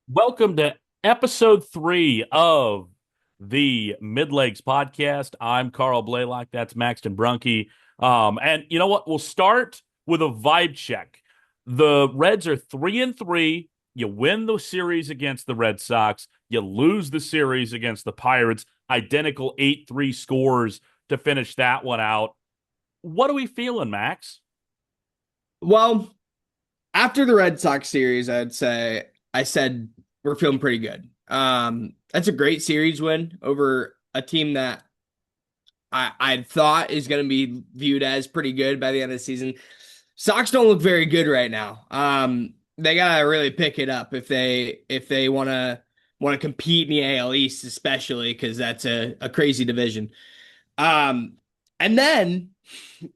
Welcome to episode 3 of the MidLegs podcast. I'm Carl Blalock. That's Maxton Brunke. And you know what? We'll start with a vibe check. The Reds are 3-3. You win the series against the Red Sox. You lose the series against the Pirates. Identical 8-3 scores to finish that one out. What are we feeling, Max? Well, after the Red Sox series, I said we're feeling pretty good. That's a great series win over a team that I thought is going to be viewed as pretty good by the end of the season. Sox don't look very good right now. They gotta really pick it up if they want to compete in the AL East, especially because that's a crazy division. Um, and then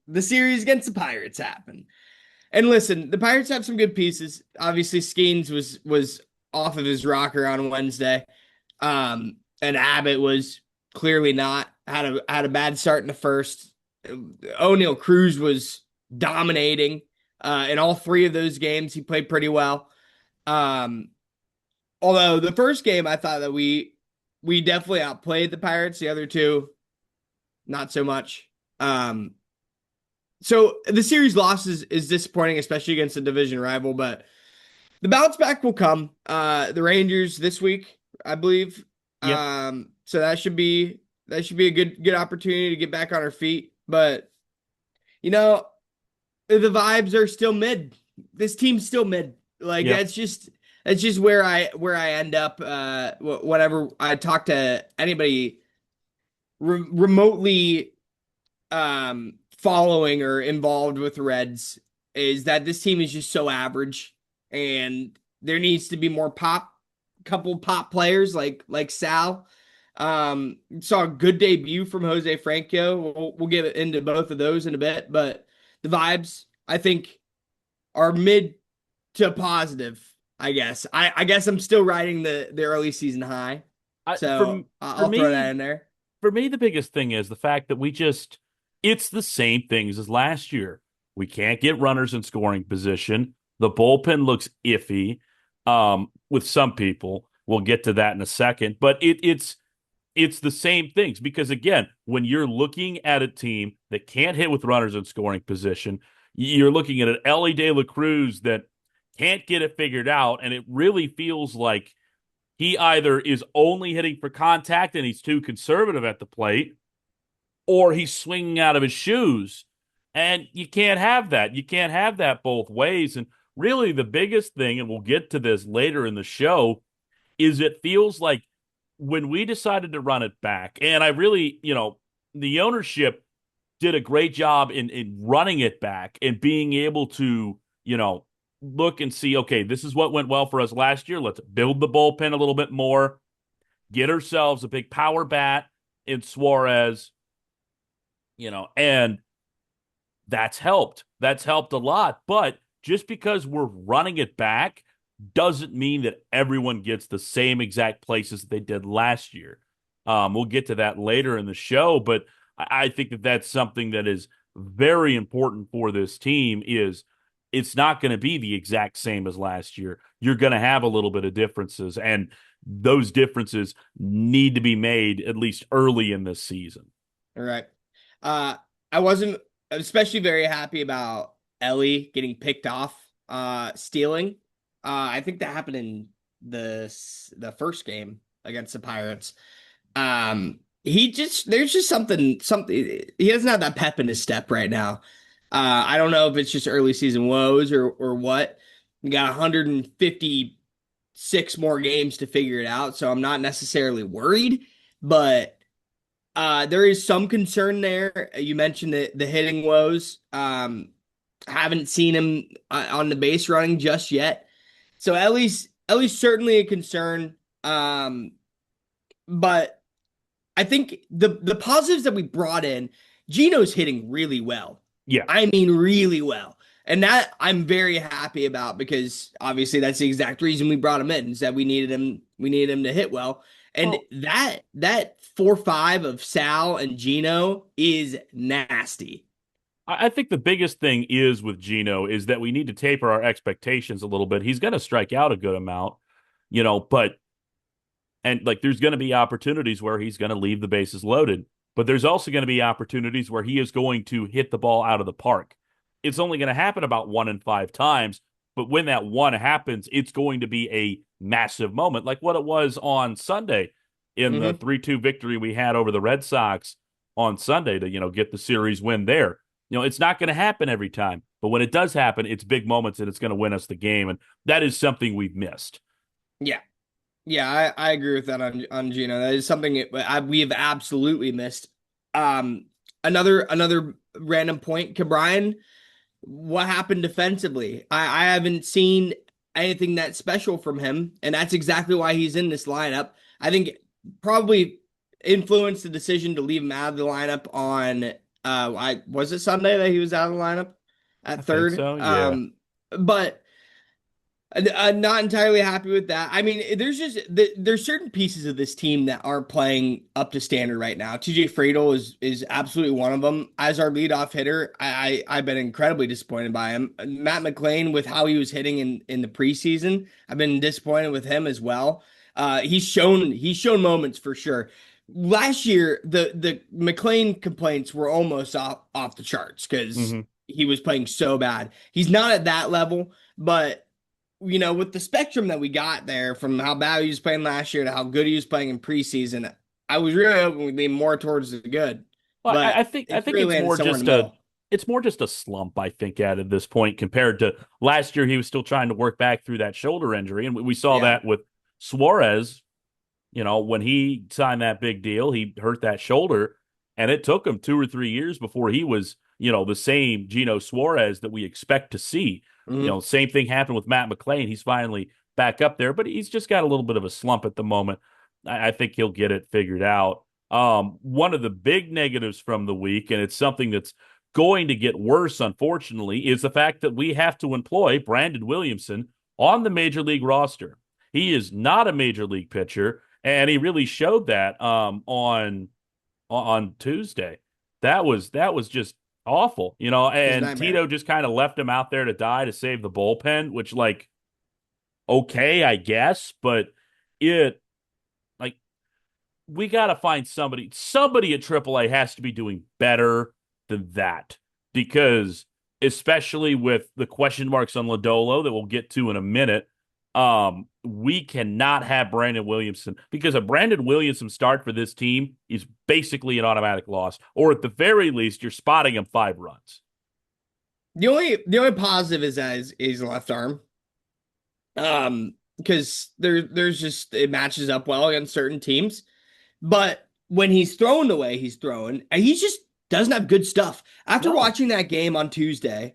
the series against the Pirates happened. And listen, the Pirates have some good pieces. Obviously, Skeens was off of his rocker on Wednesday. And Abbott was clearly not had a bad start in the first. O'Neal Cruz was dominating in all three of those games. He played pretty well. Um, Although the first game, I thought that we definitely outplayed the Pirates. The other two, not so much. Um, so the series loss is disappointing, especially against a division rival, but the bounce back will come. The Rangers this week, I believe. Yep. So that should be a good opportunity to get back on our feet. But you know, the vibes are still mid. This team's still mid. Like Yep. that's just where I end up. Whenever I talk to anybody remotely following or involved with the Reds, is that this team is just so average, and there needs to be more couple pop players like Sal. Saw a good debut from Jose Franco. We'll get into both of those in a bit, but the vibes I think are mid to positive. I guess I'm still riding the early season high, I, so for for I'll throw that me, in there. for me, the biggest thing is the fact that it's the same things as last year. We can't get runners in scoring position. The bullpen looks iffy with some people. We'll get to that in a second. But it's the same things because, again, when you're looking at a team that can't hit with runners in scoring position, you're looking at an Ellie De La Cruz that can't get it figured out. And it really feels like he either is only hitting for contact and he's too conservative at the plate, or he's swinging out of his shoes. And you can't have that. You can't have that both ways. And really, the biggest thing, and we'll get to this later in the show, is it feels like when we decided to run it back, and I really, the ownership did a great job in running it back and being able to, look and see, okay, this is what went well for us last year. Let's build the bullpen a little bit more, get ourselves a big power bat in Suarez, and that's helped. That's helped a lot. But just because we're running it back doesn't mean that everyone gets the same exact places that they did last year. We'll get to that later in the show, but I think that that's something that is very important for this team is it's not going to be the exact same as last year. You're going to have a little bit of differences, and those differences need to be made at least early in this season. All right. Uh, I wasn't especially very happy about Ellie getting picked off, stealing. I think that happened in the first game against the Pirates. There's just something he doesn't have that pep in his step right now. I don't know if it's just early season woes or what. He got 156 more games to figure it out, so I'm not necessarily worried, but there is some concern there. You mentioned the hitting woes. Haven't seen him on the base running just yet. So at least certainly a concern. But I think the positives that we brought in, Gino's hitting really well. Yeah. I mean, really well. And that I'm very happy about because obviously that's the exact reason we brought him in, is that we needed him to hit well. And Well, that 4-5 of Sal and Gino is nasty. I think the biggest thing is with Gino is that we need to taper our expectations a little bit. He's going to strike out a good amount, but and like there's going to be opportunities where he's going to leave the bases loaded, but there's also going to be opportunities where he is going to hit the ball out of the park. It's only going to happen about 1 in 5 times, but when that one happens, it's going to be a massive moment, like what it was on Sunday in the Hmm. 3-2 victory we had over the Red Sox on Sunday to, get the series win there. It's not going to happen every time, but when it does happen, it's big moments and it's going to win us the game. And that is something we've missed. Yeah. Yeah, I agree with that on Gino. That is something we have absolutely missed. Um, another random point, Cabrian, what happened defensively? I haven't seen anything that special from him, and that's exactly why he's in this lineup. I think probably influenced the decision to leave him out of the lineup on I was it Sunday that he was out of the lineup I at think third. so. Yeah. But I'm not entirely happy with that. I mean, there's certain pieces of this team that aren't playing up to standard right now. TJ Friedel is absolutely one of them. As our leadoff hitter, I've been incredibly disappointed by him. Matt McLain with how he was hitting in the preseason, I've been disappointed with him as well. He's shown moments for sure. Last year, the McLain complaints were almost off the charts because Hmm. he was playing so bad. He's not at that level, but with the spectrum that we got there from how bad he was playing last year to how good he was playing in preseason, I was really hoping we'd lean more towards the good, Well, I but think I it's think really it's landed more somewhere in just the a middle. it's more just a slump, I think, at this point compared to last year. He was still trying to work back through that shoulder injury, and we saw Yeah. that with Suarez. When he signed that big deal, he hurt that shoulder, and it took him 2 or 3 years before he was, the same Gino Suarez that we expect to see. Hmm. Same thing happened with Matt McLain. He's finally back up there, but he's just got a little bit of a slump at the moment. I think he'll get it figured out. One of the big negatives from the week, and it's something that's going to get worse, unfortunately, is the fact that we have to employ Brandon Williamson on the major league roster. He is not a major league pitcher, and he really showed that on Tuesday. That was just awful, It was a and nightmare. Tito just kind of left him out there to die to save the bullpen, which like okay, I guess, but it like we got to find somebody at AAA has to be doing better than that because especially with the question marks on Lodolo that we'll get to in a minute, we cannot have Brandon Williamson because a Brandon Williamson start for this team is basically an automatic loss, or at the very least, you're spotting him 5 runs. The only positive is that his left arm. Because there's just it matches up well against certain teams. But when he's throwing the way he's throwing, and he just doesn't have good stuff. After No, watching that game on Tuesday,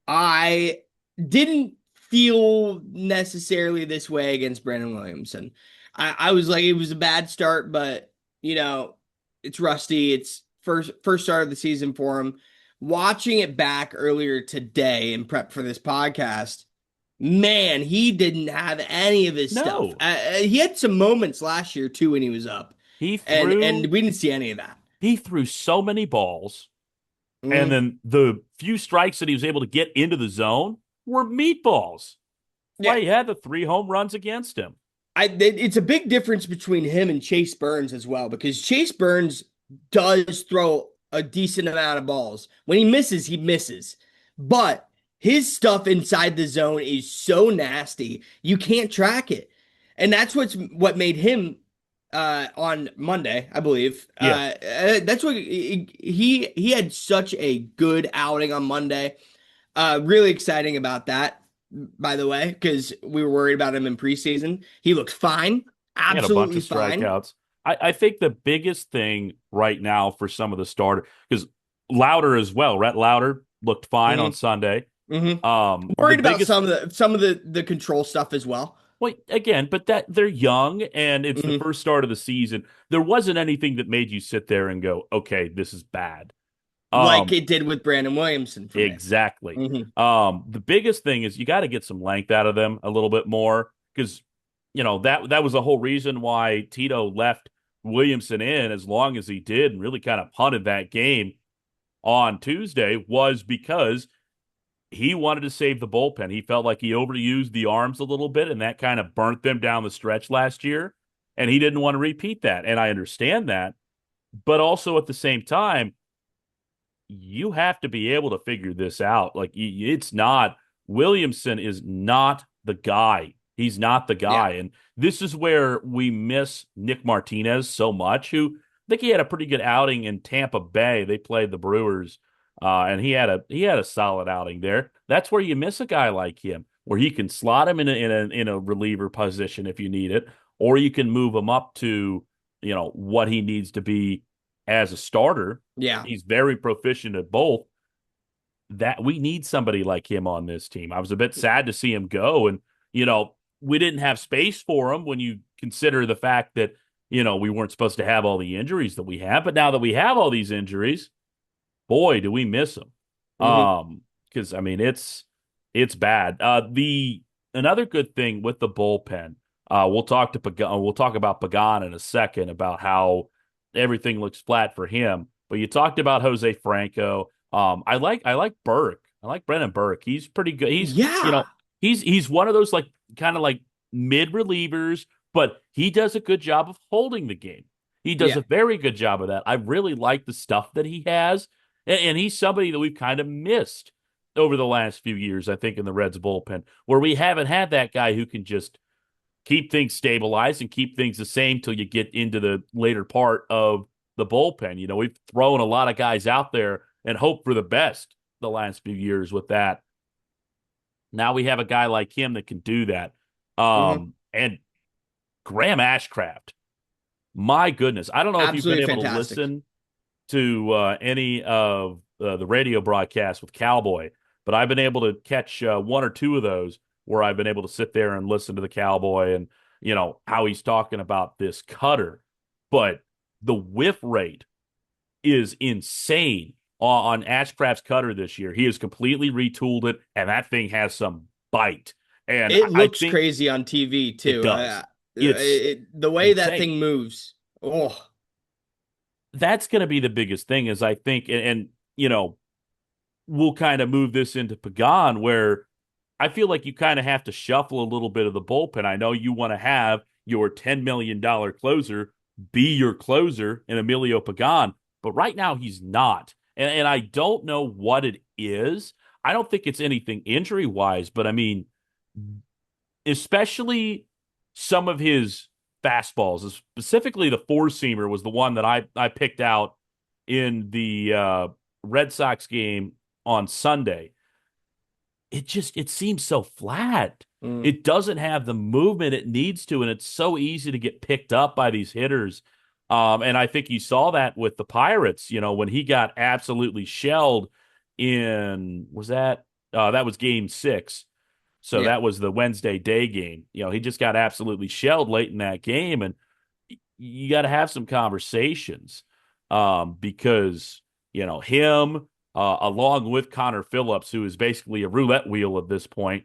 I didn't feel necessarily this way against Brandon Williamson. I was like, it was a bad start, but you know, it's rusty. It's first start of the season for him. Watching it back earlier today in prep for this podcast, man, he didn't have any of his stuff. no. He had some moments last year too when he was up, He and threw we didn't see any of that. he threw so many balls. And Mhm. then the few strikes that he was able to get into the zone were meatballs. Yeah, Why he had the 3 home runs against him. it's a big difference between him and Chase Burns as well because Chase Burns does throw a decent amount of balls. When he misses, he misses. But his stuff inside the zone is so nasty, you can't track it. And that's what made him on Monday, I believe. Yeah. That's what he had such a good outing on Monday. Really exciting about that, by the way, because we were worried about him in preseason. He looked fine, He had a bunch absolutely of fine. strikeouts. I think the biggest thing right now for some of the starter, because Louder as well, Rhett Louder looked fine on Hmm. Sunday. Hmm. The Worried about biggest, some of the control stuff as well. well, again, but that they're young and it's the Hmm. first start of the season. There wasn't anything that made you sit there and go, okay, this is bad. Like Um, it did with Brandon Williamson for me. Exactly. Hmm. The biggest thing is you got to get some length out of them a little bit more because that was the whole reason why Tito left Williamson in as long as he did and really kind of punted that game on Tuesday was because he wanted to save the bullpen. He felt like he overused the arms a little bit, and that kind of burnt them down the stretch last year. And he didn't want to repeat that. And I understand that. But also at the same time, you have to be able to figure this out. Like, it's not, Williamson is not the guy. He's not the Yeah. guy. And this is where we miss Nick Martinez so much, who I think he had a pretty good outing in Tampa Bay. They played the Brewers, and he had a solid outing there. That's where you miss a guy like him, where he can slot him in a reliever position if you need it, or you can move him up to what he needs to be as a starter. Yeah. He's very proficient at both. That we need somebody like him on this team. I was a bit sad to see him go, and we didn't have space for him when you consider the fact that we weren't supposed to have all the injuries that we have. But now that we have all these injuries, boy, do we miss him. Hmm. Because I mean, it's bad. The Another good thing with the bullpen, we'll talk about Pagan in a second about how everything looks flat for him. But you talked about Jose Franco. I like Burke. I like Brennan Burke. He's pretty good. He's you Yeah. know he's one of those like kind of like mid relievers, but he does a good job of holding the game. He does Yeah. a very good job of that. I really like the stuff that he has, and he's somebody that we've kind of missed over the last few years. I think in the Reds bullpen, where we haven't had that guy who can just keep things stabilized and keep things the same till you get into the later part of the bullpen. We've thrown a lot of guys out there and hope for the best the last few years with that. Now we have a guy like him that can do that. Hmm. And Graham Ashcraft, my goodness. I don't know if you've been Absolutely able to fantastic. listen to any of the radio broadcasts with Cowboy, but I've been able to catch one or two of those where I've been able to sit there and listen to the Cowboy and, how he's talking about this cutter. But the whiff rate is insane on Ashcraft's cutter this year. He has completely retooled it, and that thing has some bite. And I It I looks think crazy on TV it too. does. It's The way that insane. thing moves. Oh, That's going to be the biggest thing is I think, we'll kind of move this into Pagan where I feel like you kind of have to shuffle a little bit of the bullpen. I know you want to have your $10 million closer be your closer in Emilio Pagan, but right now he's not. And I don't know what it is. I don't think it's anything injury wise, but I mean, especially some of his fastballs, specifically the four seamer was the one that I picked out in the Red Sox game on Sunday. It seems so flat. mm, It doesn't have the movement it needs to, and it's so easy to get picked up by these hitters. And I think you saw that with the Pirates, when he got absolutely shelled that was game 6. So yeah. that was the Wednesday day game. He just got absolutely shelled late in that game, and you got to have some conversations because him along with Connor Phillips, who is basically a roulette wheel at this point.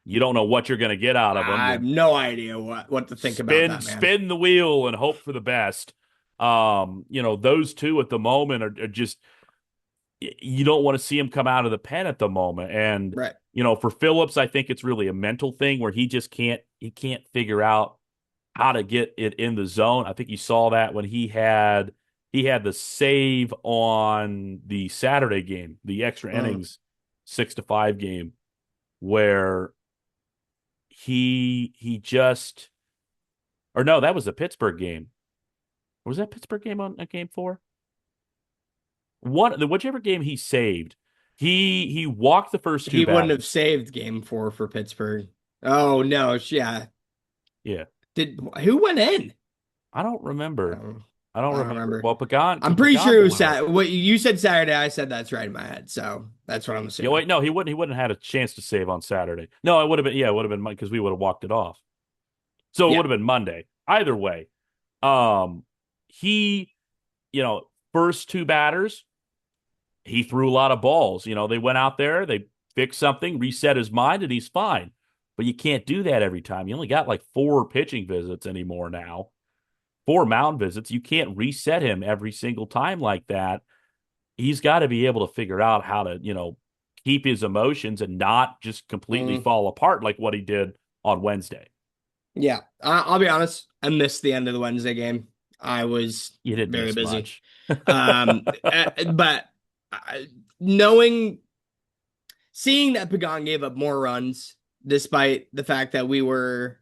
You don't know what you're going to get out of I have him. no idea what to think about Spin that, man. spin the wheel and hope for the best. Those two at the moment are just you don't want to see him come out of the pen at the moment. And Right. for Phillips, I think it's really a mental thing where he can't figure out how to get it in the zone. I think you saw that when he had the save on the Saturday game, the extra Mm. innings 6-5 game, where he just or no, that was the Pittsburgh game. Was that Pittsburgh game on game 4? Whichever game he saved, he walked the first two He wouldn't have batters. saved game 4 for Pittsburgh. Oh no, yeah. Yeah, Did who went in? I don't remember. Oh, I don't I don't remember. remember. Well, Pagan I'm could pretty Pagan sure it go was out. What you said Saturday, I said that's right in my head. So that's what I'm Yeah, assuming. wait, no, he wouldn't have had a chance to save on Saturday. No, it would have been yeah, it would have been because we would have walked it off. So it Yeah. would have been Monday. Either way, um, he, first two batters, he threw a lot of balls. They went out there, they fixed something, reset his mind, and he's fine. But you can't do that every time. You only got like 4 pitching visits anymore now, 4 mound visits. You can't reset him every single time like that. He's got to be able to figure out how to, keep his emotions and not just completely Mm, fall apart like what he did on Wednesday. yeah, I'll be honest. I missed the end of the Wednesday game. I was You didn't very miss busy. much. But knowing, seeing that Pagan gave up more runs, despite the fact that we were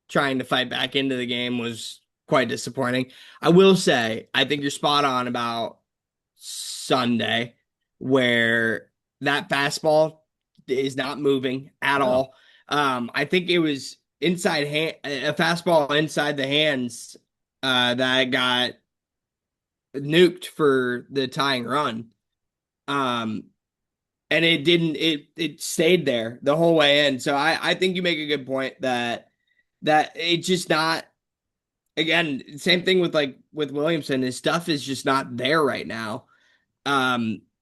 trying to fight back into the game, was quite disappointing. I will say, I think you're spot on about Sunday, where that fastball is not moving at No. all. I think it was inside hand, a fastball inside the hands that got nuked for the tying run. Um, and it didn't. It stayed there the whole way in. So I think you make a good point that it's just not. Again, same thing with like with Williamson. His stuff is just not there right now.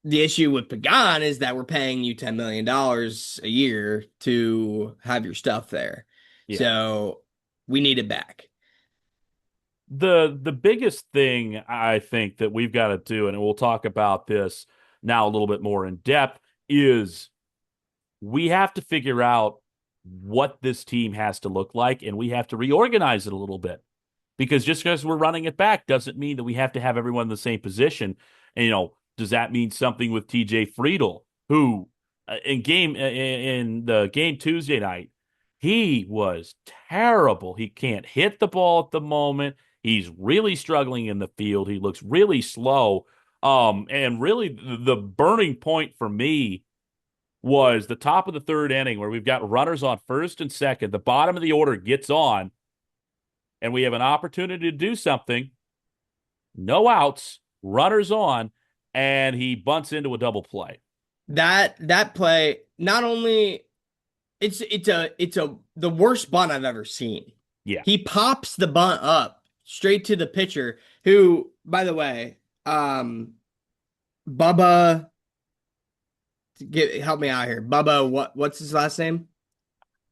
The issue with Pagan is that we're paying you $10 million a year to have your stuff there. Yeah. So we need it back. The biggest thing I think that we've got to do, and we'll talk about this now a little bit more in depth, is we have to figure out what this team has to look like, and we have to reorganize it a little bit. Because just because we're running it back doesn't mean that we have to have everyone in the same position. And, does that mean something with TJ Friedel, who in the game Tuesday night, he was terrible. He can't hit the ball at the moment. He's really struggling in the field. He looks really slow. And really the burning point for me was the top of the third inning where we've got runners on first and second. The bottom of the order gets on, and we have an opportunity to do something. No outs, runners on, and he bunts into a double play. That play, not only it's a the worst bunt I've ever seen. Yeah, He pops the bunt up straight to the pitcher, who, by the way, Bubba, help me out here. Bubba, what's his last name?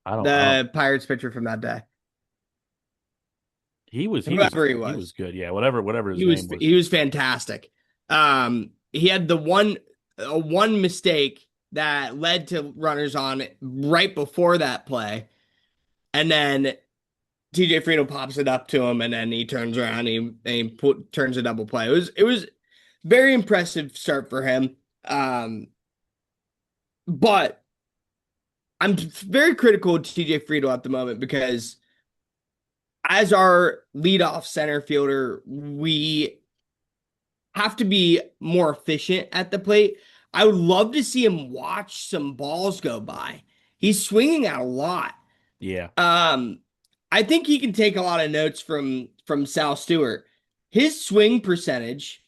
I don't. The Pirates pitcher from that day. He was he was Whoever he he was was. good. Yeah, whatever his name was. He was fantastic. He had the one mistake that led to runners on right before that play, and then TJ Friedel pops it up to him, and then he turns around and turns a double play. It was very impressive start for him. But I'm very critical of TJ Friedel at the moment because as our leadoff center fielder, we have to be more efficient at the plate. I would love to see him watch some balls go by. He's swinging out a lot. Yeah, Um, I think he can take a lot of notes from Sal Stewart. His swing percentage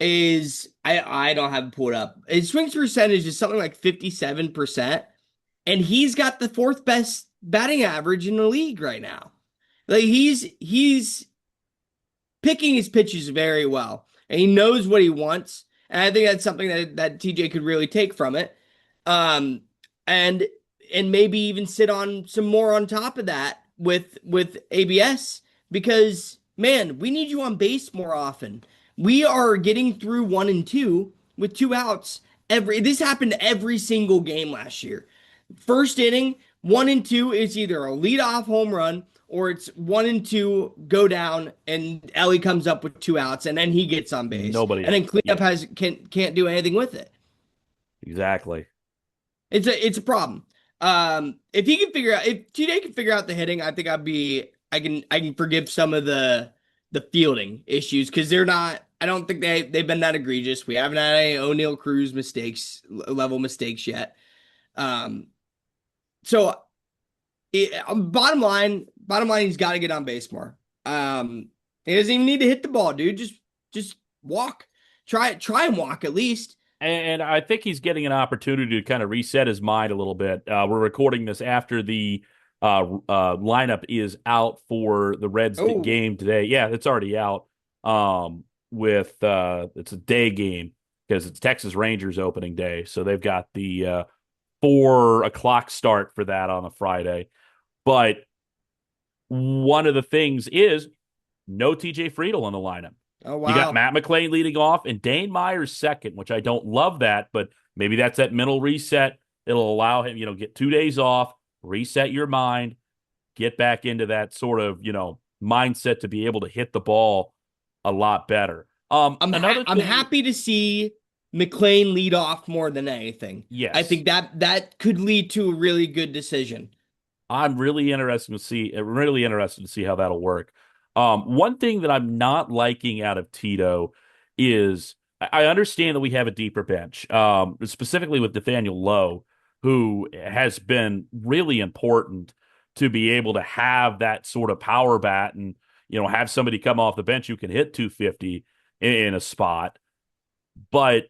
is I don't have it pulled up. His swing percentage is something like 57%, and he's got the fourth best batting average in the league right now. Like he's picking his pitches very well, and he knows what he wants. And I think that's something that TJ could really take from it. Um, and and maybe even sit on some more on top of that with ABS, because man, we need you on base more often. We are getting through 1 and 2 with 2 outs. This happened every single game last year. First inning, 1 and 2 is either a leadoff home run or it's 1 and 2 go down and Ellie comes up with 2 outs and then he gets on base. nobody And then else. cleanup Yeah, can't do anything with it. exactly. It's a problem. If he can figure out, if TJ can figure out the hitting, I think I can forgive some of the fielding issues because they're not. I don't think they've been that egregious. We haven't had any O'Neal Cruz level mistakes yet. Um, so bottom line, he's got to get on base more. He doesn't even need to hit the ball, dude. Just walk. Try and walk at least. And I think he's getting an opportunity to kind of reset his mind a little bit. We're recording this after the lineup is out for the Reds Oh, game today. Yeah, it's already out. With it's a day game because it's Texas Rangers opening day, so they've got the 4 o'clock start for that on a Friday. But one of the things is no TJ Friedel in the lineup. Oh, You got wow. Matt McClain leading off and Dane Myers second, which I don't love that, but maybe that's that mental reset. It'll allow him, get 2 days off, reset your mind, get back into that sort of, mindset to be able to hit the ball a lot better. Another I'm thing, happy to see McLean lead off more than anything. I yes, think that could lead to a really good decision. I'm really interested to see how that'll work. One thing that I'm not liking out of Tito is I understand that we have a deeper bench, specifically with Nathaniel Lowe, who has been really important to be able to have that sort of power bat and, have somebody come off the bench who can hit 250 in a spot. But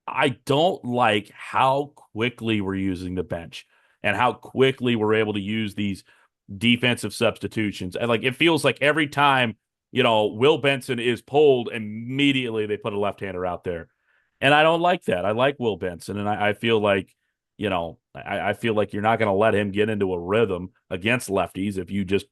I don't like how quickly we're using the bench and how quickly we're able to use these defensive substitutions. And like it feels like every time, Will Benson is pulled, immediately they put a left-hander out there. And I don't like that. I like Will Benson, and I feel like, I feel like you're not going to let him get into a rhythm against lefties if you just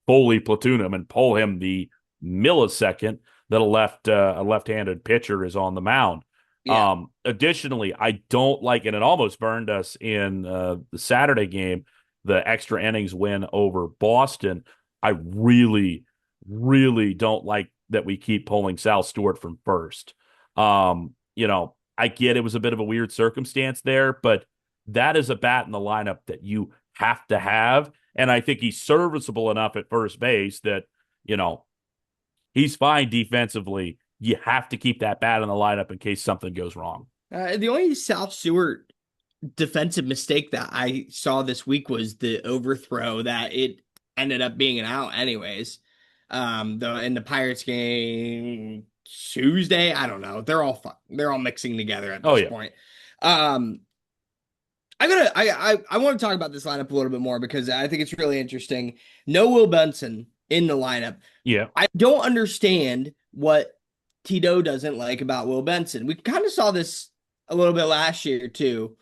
fully platoon him and pull him the millisecond that a left-handed pitcher is on the mound. Yeah. Additionally, I don't like, and it almost burned us in the Saturday game, the extra innings win over Boston. I really, really don't like that we keep pulling Sal Stewart from first. I get it was a bit of a weird circumstance there, but that is a bat in the lineup that you have to have. And I think he's serviceable enough at first base that, you know, he's fine defensively. You have to keep that bat in the lineup in case something goes wrong. The only South Stewart defensive mistake that I saw this week was the overthrow that it ended up being an out anyways. The in the Pirates game Tuesday, I don't know. They're all mixing together at Oh, this yeah. point. Um, I want to talk about this lineup a little bit more because I think it's really interesting. No Will Benson in the lineup. Yeah. I don't understand what Tito doesn't like about Will Benson. We kind of saw this a little bit last year too.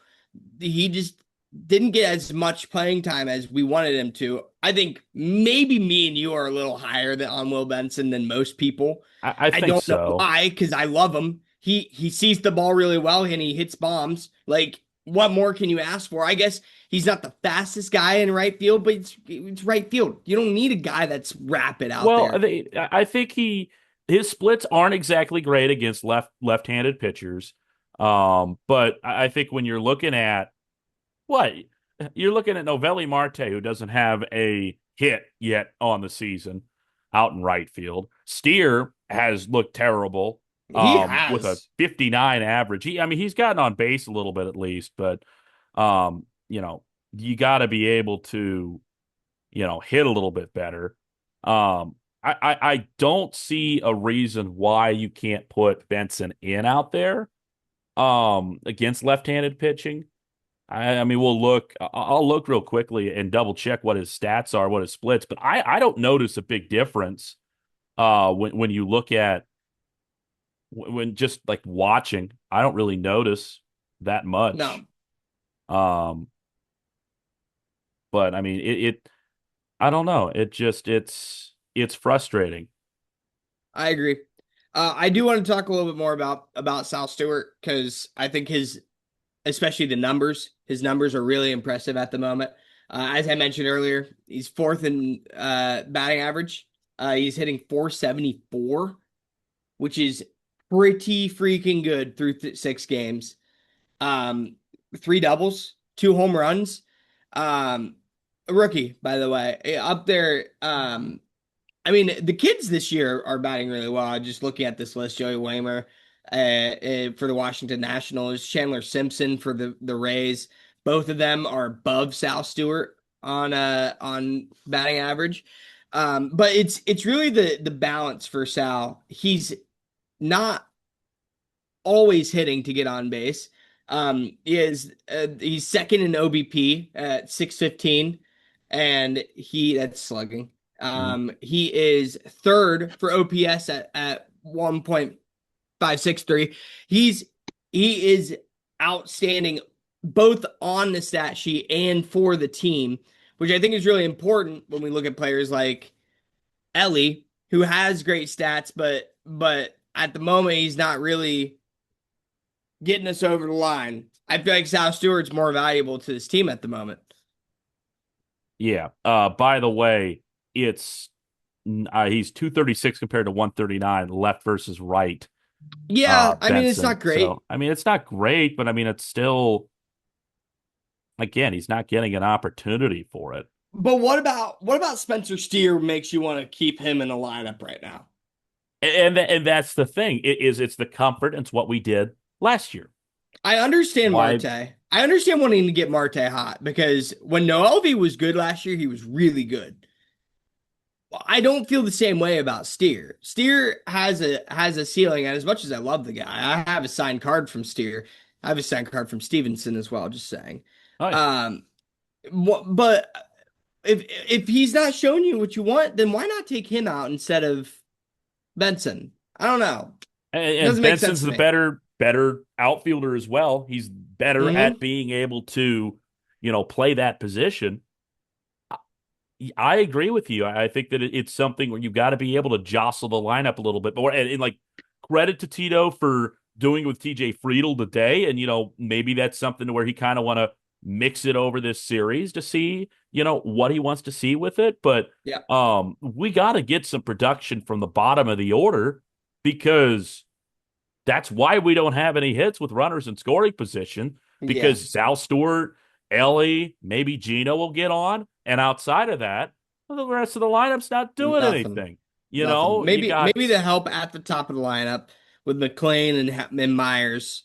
He just didn't get as much playing time as we wanted him to. I think maybe me and you are a little higher on Will Benson than most people. I I think don't know so. why, because I love him. He sees the ball really well and he hits bombs. Like, what more can you ask for? I guess he's not the fastest guy in right field, but it's right field. You don't need a guy that's rapid out Well, there. I think his splits aren't exactly great against left-handed pitchers. But I think when you're looking at what you're looking at Novelli Marte, who doesn't have a hit yet on the season out in right field. Steer has looked terrible He with a has. 59 average. He's gotten on base a little bit at least, but um, you know, you got to be able to, hit a little bit better. I don't see a reason why you can't put Benson in out there against left-handed pitching. I'll look real quickly and double check what his stats are, what his splits, but I don't notice a big difference when you look at when just like watching. I don't really notice that much. No, Um, but I mean it I don't know. It's frustrating. I agree. I do want to talk a little bit more about Sal Stewart because I think especially his numbers are really impressive at the moment. As I mentioned earlier, he's fourth in batting average. He's hitting 474, which is pretty freaking good through 6 games. Um, three doubles, two home runs. Um, a rookie, by the way, up there. I mean, the kids this year are batting really well. Just looking at this list, Joey Waymer for the Washington Nationals, Chandler Simpson for the Rays. Both of them are above Sal Stewart on batting average. But it's really the balance for Sal. He's not always hitting to get on base. He's second in OBP at 615, and that's slugging. Mhm. He is third for OPS at 1.563. He is outstanding both on the stat sheet and for the team, which I think is really important when we look at players like Ellie, who has great stats, but but at the moment he's not really getting us over the line. I feel like Sal Stewart's more valuable to this team at the moment. Yeah. By the way, it's he's 236 compared to 139 left versus right. Yeah, I mean it's Benson. not great. So I mean, it's not great, but I mean, it's still again, he's not getting an opportunity for it. But what about Spencer Steer makes you want to keep him in the lineup right now? And that's the thing. It's the comfort. It's what we did last year. I understand Why? Marte. I understand wanting to get Marte hot because when Noelvi was good last year, he was really good. I don't feel the same way about Steer. Steer has a ceiling, and as much as I love the guy, I have a signed card from Steer. I have a signed card from Stevenson as well. Just saying. Oh yeah. Um, but if he's not showing you what you want, then why not take him out instead of Benson? I don't know. It And doesn't make sense Benson's to the me. better outfielder as well. He's better Hmm. at being able to, play that position. I agree with you. I think that it's something where you've got to be able to jostle the lineup a little bit more. And like credit to Tito for doing it with TJ Friedel today. And, maybe that's something where he kind of want to mix it over this series to see, what he wants to see with it. But Yeah. we got to get some production from the bottom of the order because that's why we don't have any hits with runners in scoring position Yeah. because Sal Stewart, Ellie, maybe Gino will get on. And outside of that, well, the rest of the lineup's not doing Nothing. anything. Nothing. You got, Maybe the help at the top of the lineup with McLean and Myers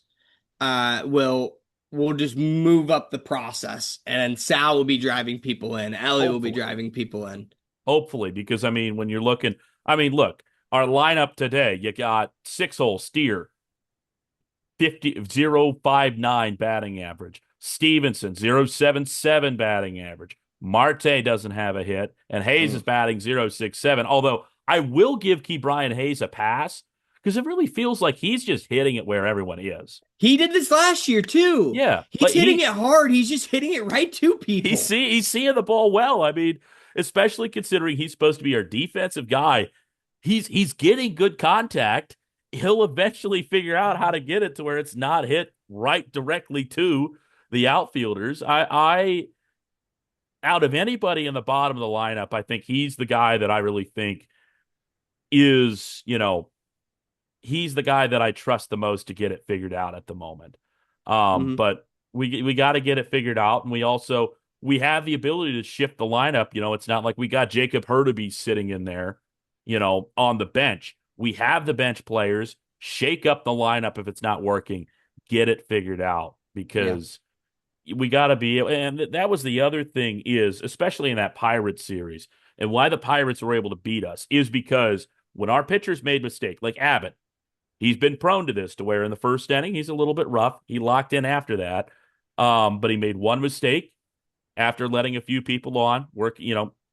will just move up the process, and Sal will be driving people in. Ellie will be hopefully, driving people in. hopefully, because I mean, when you're looking, I mean, look, our lineup today, you got 6-hole Steer, 0.59 batting average. Stevenson, 0.77 batting average. Marte doesn't have a hit, and Hayes is Mm. batting 0.67. Although I will give Key Brian Hayes a pass because it really feels like he's just hitting it where everyone is. He did this last year too. Yeah, He's like hitting it hard. He's just hitting it right to people. he's seeing the ball well. I mean, especially considering he's supposed to be our defensive guy. He's getting good contact. He'll eventually figure out how to get it to where it's not hit right directly to the outfielders. I out of anybody in the bottom of the lineup, I think he's the guy that I really think is, he's the guy that I trust the most to get it figured out at the moment. Hmm. But we got to get it figured out, and we have the ability to shift the lineup. It's not like we got Jacob Hurtubise sitting in there, on the bench. We have the bench players. Shake up the lineup if it's not working. Get it figured out Yeah. because we got to be. And that was the other thing is, especially in that Pirates series, and why the Pirates were able to beat us is because when our pitchers made mistake, like Abbott, he's been prone to this, to where in the first inning he's a little bit rough. He locked in after that, but he made one mistake after letting a few people on work.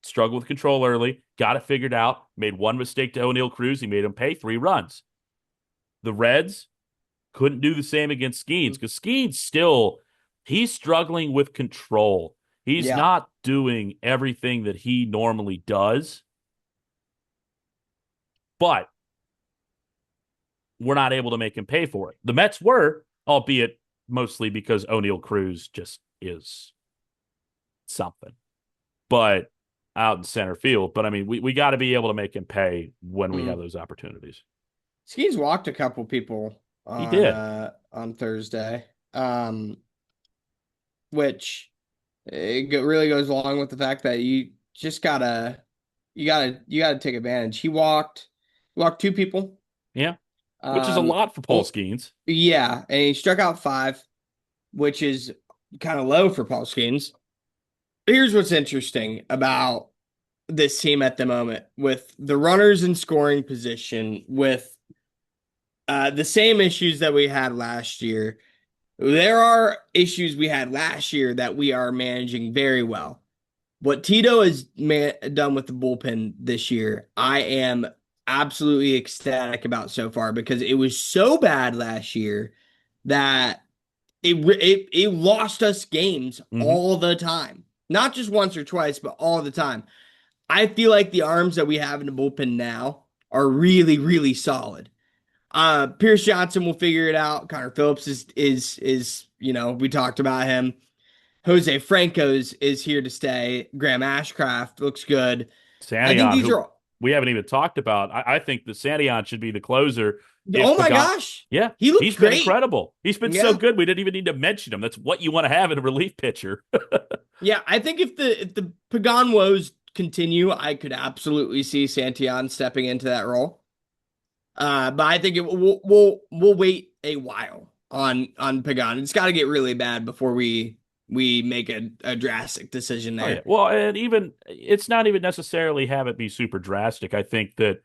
Struggled with control early, got it figured out. Made one mistake to O'Neill Cruz. He made him pay 3 runs. The Reds couldn't do the same against Skeens because Skeens still he's struggling with control. He's Yeah. not doing everything that he normally does, but we're not able to make him pay for it. The Mets were, albeit mostly because O'Neill Cruz just is something, but out in center field. But I mean, we got to be able to make him pay when we have Mm. those opportunities. Skeens walked a couple people He did. on Thursday, which really goes along with the fact that you just you gotta take advantage. He walked two people. Yeah. Which is a Um, lot for Paul oh, Skeens. yeah, and he struck out five, which is kind of low for Paul Skeens. Here's what's interesting about this team at the moment with the runners in scoring position, with the same issues that we had last year. There are issues we had last year that we are managing very well. What Tito has done with the bullpen this year, I am absolutely ecstatic about so far because it was so bad last year that it lost us games Mm-hmm. all the time. Not just once or twice, but all the time. I feel like the arms that we have in the bullpen now are really, really solid. Pierce Johnson will figure it out. Connor Phillips is we talked about him. Jose Franco's is here to stay. Graham Ashcraft looks good. I think Santion, these who are. we haven't even talked about. I think the Santion should be the closer if Oh my Pagan. gosh, Yeah, he looks he's been great. incredible. He's been so Yeah, good. We didn't even need to mention him. That's what you want to have in a relief pitcher. yeah. I think if the Pagan woes continue, I could absolutely see Santillan stepping into that role. But I think we'll wait a while on Pagan. It's got to get really bad before we make a drastic decision Oh yeah. there. Well, and even it's not even necessarily have it be super drastic. I think that,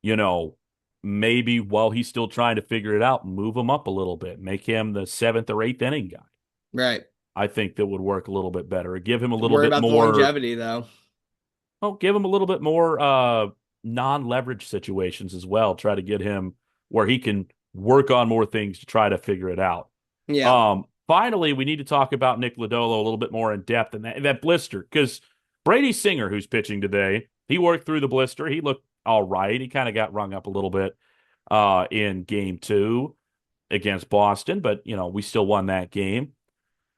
you know, maybe while he's still trying to figure it out, move him up a little bit, make him the seventh or eighth inning guy. Right. I think that would work a little bit better. Give him a little Worry bit about the more, longevity though. well, give him a little bit more non-leverage situations as well. Try to get him where he can work on more things to try to figure it out. Yeah. Finally, we need to talk about Nick Lodolo a little bit more in depth and that blister because Brady Singer, who's pitching today, he worked through the blister. He looked all right. He kind of got rung up a little bit in game two against Boston, but we still won that game.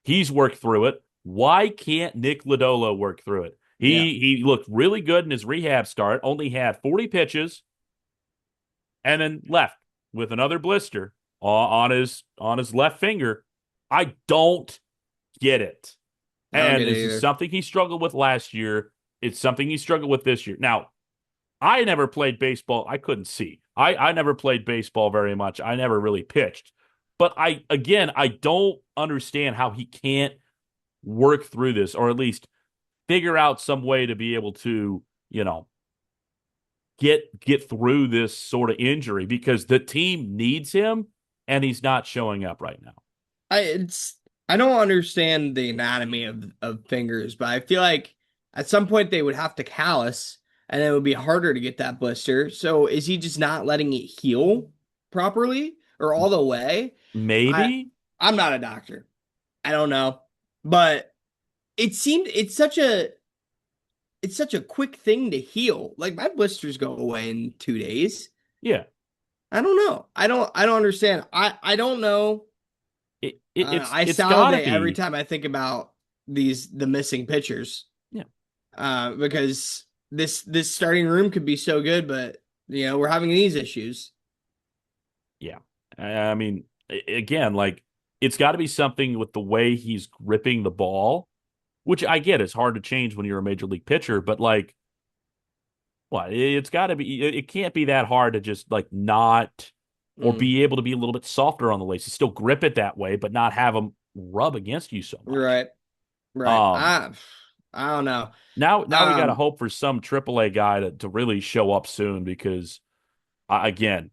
He's worked through it. Why can't Nick Lodolo work through it? Yeah. He looked really good in his rehab start. Only had 40 pitches, and then left with another blister on his left finger. I don't get it. I don't And get it this is either. something he struggled with last year. It's something he struggled with this year. Now, I never played baseball. I couldn't see. I never played baseball very much. I never really pitched. But I don't understand how he can't work through this or at least figure out some way to be able to, get through this sort of injury because the team needs him and he's not showing up right now. It's I don't understand the anatomy of fingers, but I feel like at some point they would have to callus and it would be harder to get that blister. So is he just not letting it heal properly or all the way? I Maybe. I'm not a doctor. I don't know. But it seemed it's such a quick thing to heal. Like my blisters go away in 2 days. Yeah. I don't know. I don't understand. I don't know. I It's gotta salivate every be. time I think about the missing pitchers. Yeah. Because this starting room could be so good, but we're having these issues. Yeah. I mean, again, like it's got to be something with the way he's gripping the ball, which I get is hard to change when you're a major league pitcher, but like, what? It's got to be, it can't be that hard to just like not or Mm, be able to be a little bit softer on the laces, still grip it that way, but not have them rub against you so much. right, right. Um, I don't know. now we got to Um, hope for some AAA guy to really show up soon because, again,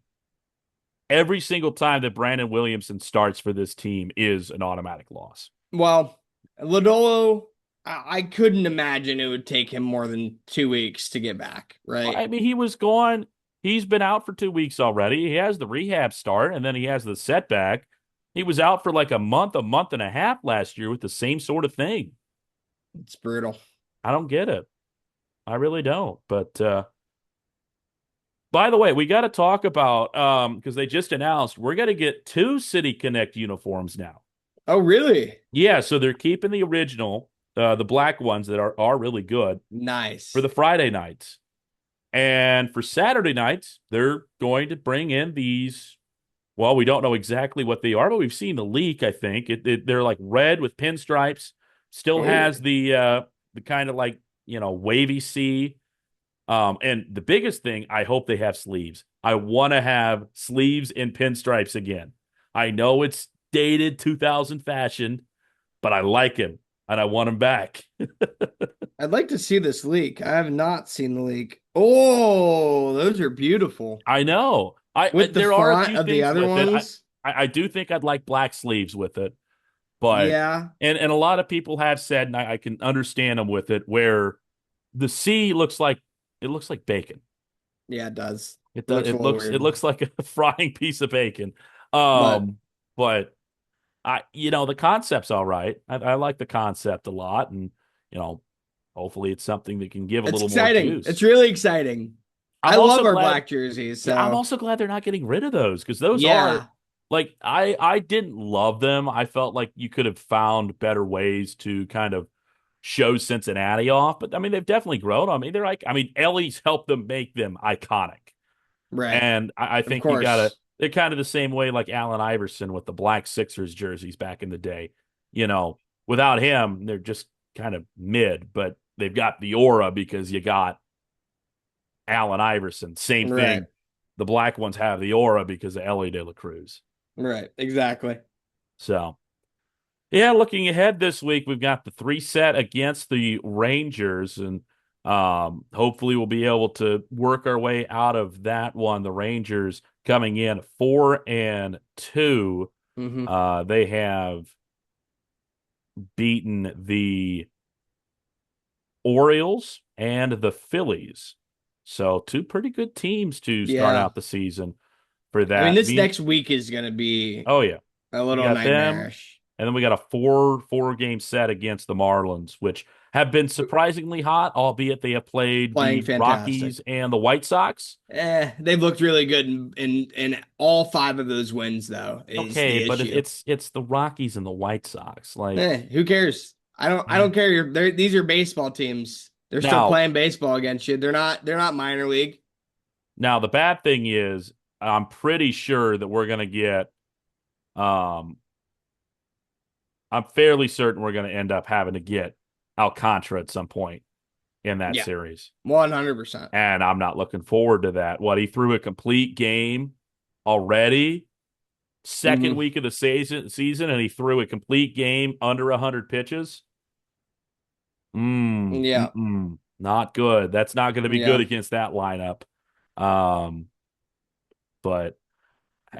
every single time that Brandon Williamson starts for this team is an automatic loss. well, Lodolo, I couldn't imagine it would take him more than 2 weeks to get back, right? I mean, he was gone. He's been out for 2 weeks already. He has the rehab start, and then he has the setback. He was out for like a month and a half last year with the same sort of thing. It's brutal. I don't get it. I really don't. But by the way, we got to talk about because they just announced we're going to get two City Connect uniforms now. Oh, really? Yeah, so they're keeping the original, the black ones that are really good for Nice. the Friday nights. And for Saturday nights, they're going to bring in these. Well, we don't know exactly what they are, but we've seen the leak, I think. They're like red with pinstripes, still has Oh, the kind of like, wavy C. And the biggest thing, I hope they have sleeves. I want to have sleeves in pinstripes again. I know it's dated 2000 fashion, but I like him and I want him back. I'd like to see this leak. I have not seen the leak. Oh, those are beautiful. I know. With the There are a font few of the things other with it. ones. I do think I'd like black sleeves with it, but Yeah. and a lot of people have said, and I can understand them with it, where the C looks like bacon. Yeah, it does. It It does. looks a little It weird. looks like a frying piece of bacon. But But the concept's all right. I like the concept a lot, and you know, hopefully it's something that can give a it's little more exciting. It's juice. really exciting. I I'm love also our glad. black jerseys. Yeah, I'm So also glad they're not getting rid of those because those are yeah, like I didn't love them. I felt like you could have found better ways to kind of show Cincinnati off, but I mean they've definitely grown. I mean they're like I mean Ellie's helped them make them iconic, right. and I Of think you gotta. course. They're kind of the same way like Allen Iverson with the black Sixers jerseys back in the day. You know, without him, they're just kind of mid, but they've got the aura because you got Allen Iverson. Same Right. thing. The black ones have the aura because of Ellie De La Cruz. Right. Exactly. So, yeah, looking ahead this week, we've got the 3 set against the Rangers, and hopefully we'll be able to work our way out of that one. The Rangers coming in 4-2. Hmm. They have beaten the Orioles and the Phillies. So, two pretty good teams to start Yeah. out the season for I mean, that. this next week is going to be Oh yeah, a we little got them, nightmarish. and then we got a four game set against the Marlins, which have been surprisingly hot, albeit they have played Playing the fantastic. Rockies and the White Sox. They've looked really good in all five of those wins, though, is Okay, the but issue. it's the Rockies and the White Sox. Like Who cares? I eh. don't care. These are baseball teams. They're still now, playing baseball against you. They're not minor league. now the bad thing is, I'm pretty sure that we're gonna get. Um, I'm fairly certain we're gonna end up having to get Alcantara at some point in that Yeah, series. 100%. And I'm not looking forward to that. What he threw a complete game already, second Hmm. week of the season, and he threw a complete game under 100 pitches. Yeah, Not good. That's not going to be good yeah. against that lineup. Um, but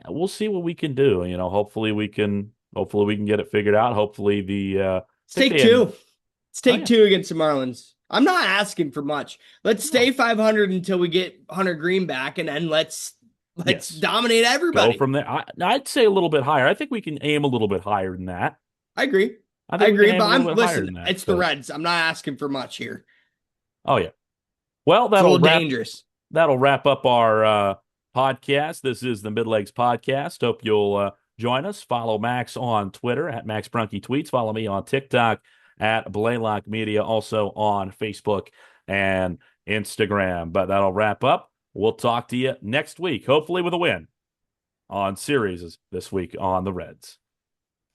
we'll see what we can do. You know, hopefully we can get it figured out. Hopefully I Let's think take they had. two. Let's Oh take yeah, two against the Marlins. I'm not asking for much. Let's stay no, 500 until we get Hunter Green back, and then let's yes, dominate go everybody. from there. I'd say a little bit higher. I think we can aim a little bit higher than that. I agree. I I think we can agree, aim but a little I'm bit higher listen. than that. It's the But Reds. I'm not asking for much here. oh yeah. Well, It's a little dangerous. that'll wrap up our podcast. This is the MidLegs podcast. Hope you'll join us. Follow Max on Twitter at Max Brunke Tweets. Follow me on TikTok at Blalock Media, also on Facebook and Instagram. But that'll wrap up. We'll talk to you next week, hopefully with a win on series this week on the Reds.